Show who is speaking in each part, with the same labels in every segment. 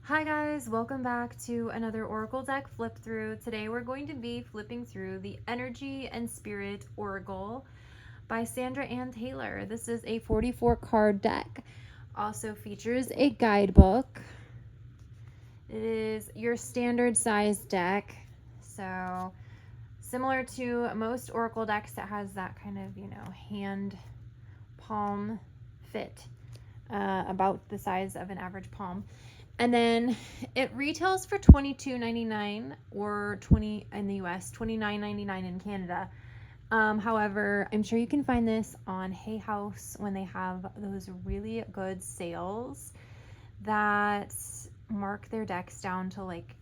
Speaker 1: Hi guys, welcome back to another Oracle deck flip through. Today we're going to be flipping through the Energy and Spirit Oracle by Sandra and Taylor. This is a 44 card deck. Also features a guidebook. It is your standard size deck. So similar to most Oracle decks, it has that kind of, hand palm fit, about the size of an average palm. And then it retails for $22.99 or 20 in the US, $29.99 in Canada. However, I'm sure you can find this on Hay House when they have those really good sales that mark their decks down to like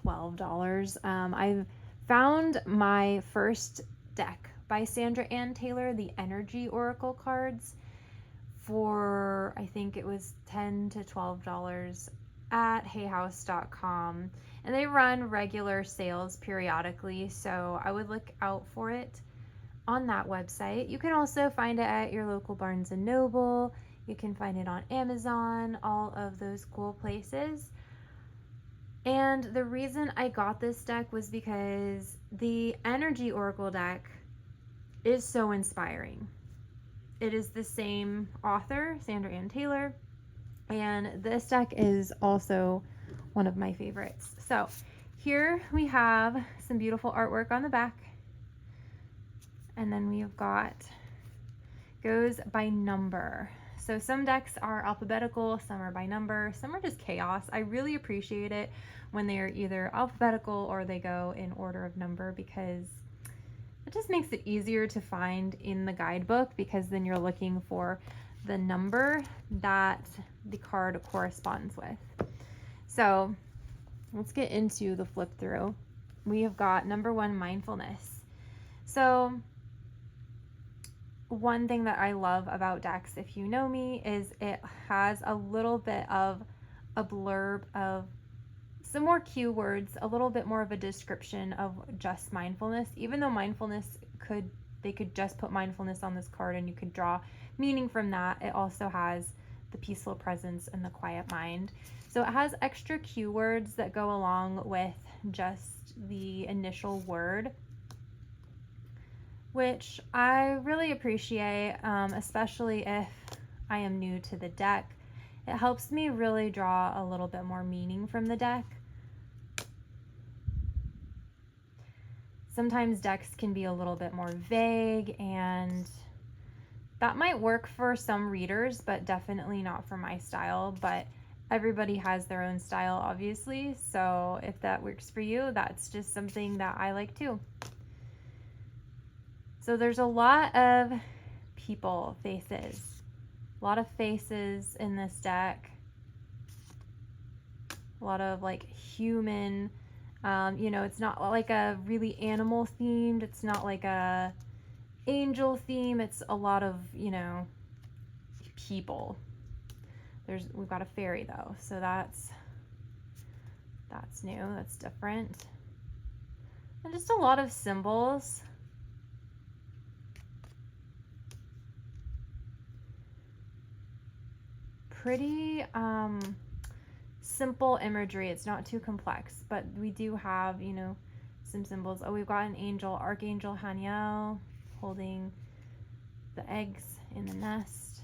Speaker 1: $12. I've found my first deck by Sandra and Taylor, the Energy Oracle cards, for I think it was $10 to $12 at hayhouse.com, and they run regular sales periodically, so I would look out for it on that website. You can also find it at your local Barnes and Noble. You can find it on Amazon, all of those cool places. And the reason I got this deck was because the Energy Oracle deck is so inspiring. It is the same author, Sandra and Taylor, and this deck is also one of my favorites. So here we have some beautiful artwork on the back, and then we've got, goes by number. So some decks are alphabetical, some are by number, some are just chaos. I really appreciate it when they are either alphabetical or they go in order of number, because it just makes it easier to find in the guidebook, because then you're looking for the number that the card corresponds with. So let's get into the flip through. We have got number 1, mindfulness. So one thing that I love about decks, if you know me, is it has a little bit of a blurb of some more keywords, a little bit more of a description of just mindfulness. Even though mindfulness they could just put mindfulness on this card and you could draw meaning from that, it also has the peaceful presence and the quiet mind. So it has extra keywords that go along with just the initial word, which I really appreciate, especially if I am new to the deck. It helps me really draw a little bit more meaning from the deck. Sometimes decks can be a little bit more vague, and that might work for some readers, but definitely not for my style. But everybody has their own style, obviously. So if that works for you, that's just something that I like too. So there's a lot of people faces, a lot of faces in this deck, a lot of like human, it's not like a really animal themed, it's not like a angel theme, it's a lot of, people. We've got a fairy though, so that's new, that's different. And just a lot of symbols. Pretty simple imagery. It's not too complex, but we do have, some symbols. Oh, we've got an angel, Archangel Haniel, holding the eggs in the nest.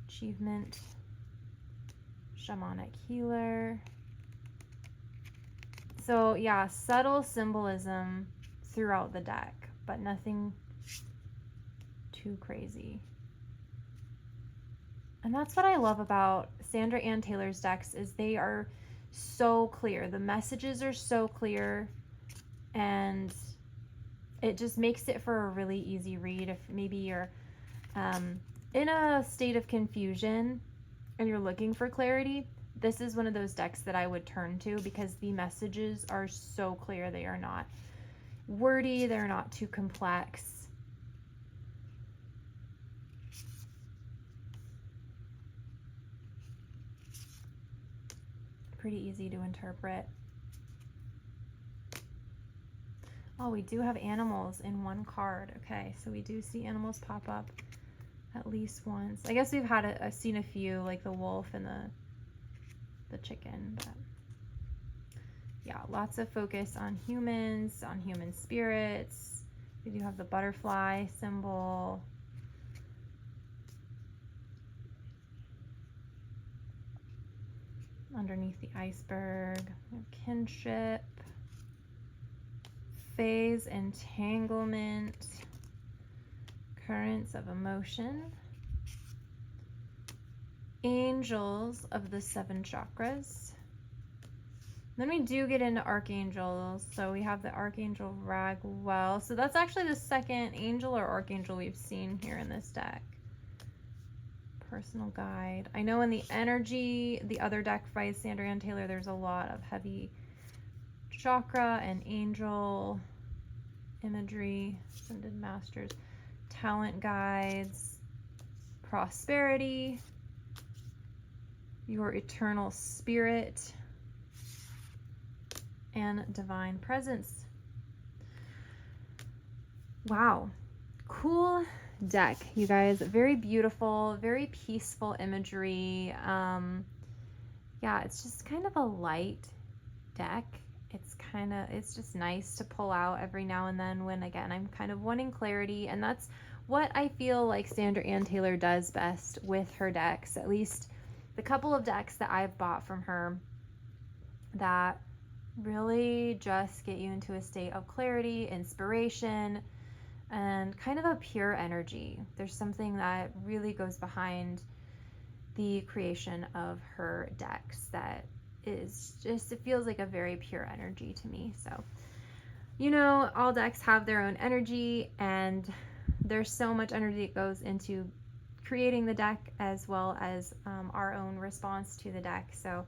Speaker 1: Achievement, shamanic healer. So yeah, subtle symbolism throughout the deck, but nothing too crazy. And that's what I love about Sandra and Taylor's decks, is they are so clear. The messages are so clear, and it just makes it for a really easy read. If maybe you're in a state of confusion and you're looking for clarity, this is one of those decks that I would turn to, because the messages are so clear. They are not wordy, they're not too complex. Pretty easy to interpret. Oh, we do have animals in one card. Okay, so we do see animals pop up at least once. I guess we've seen a few, like the wolf and the the chicken, but yeah, lots of focus on humans, on human spirits. We do have the butterfly symbol. Underneath the iceberg, we have kinship, phase entanglement, currents of emotion, angels of the 7 chakras. Then we do get into archangels. So we have the Archangel Raguel. So that's actually the second angel or archangel we've seen here in this deck. Personal guide. I know in the energy, the other deck by Sandra and Taylor, there's a lot of heavy chakra and angel imagery, ascended masters, talent guides, prosperity, your eternal spirit, and divine presence. Wow, cool deck, you guys. Very beautiful, very peaceful imagery. Yeah, it's just kind of a light deck. It's just nice to pull out every now and then when, again, I'm kind of wanting clarity, and that's what I feel like Sandra Ann Taylor does best with her decks. At least the couple of decks that I've bought from her that really just get you into a state of clarity, inspiration, and kind of a pure energy. There's something that really goes behind the creation of her decks that is just, it feels like a very pure energy to me. So, you know, all decks have their own energy, and there's so much energy that goes into creating the deck as well as our own response to the deck. So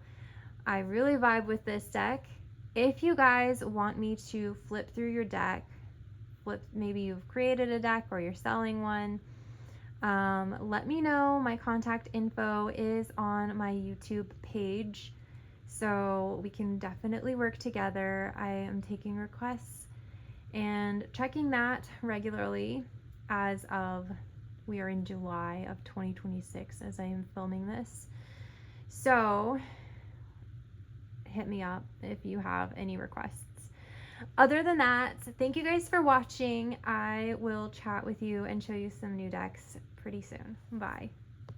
Speaker 1: I really vibe with this deck. If you guys want me to flip through your deck, maybe you've created a deck or you're selling one, let me know. My contact info is on my YouTube page, so we can definitely work together. I am taking requests and checking that regularly as of, we are in July of 2026 as I am filming this. So hit me up if you have any requests. Other than that, thank you guys for watching. I will chat with you and show you some new decks pretty soon. Bye.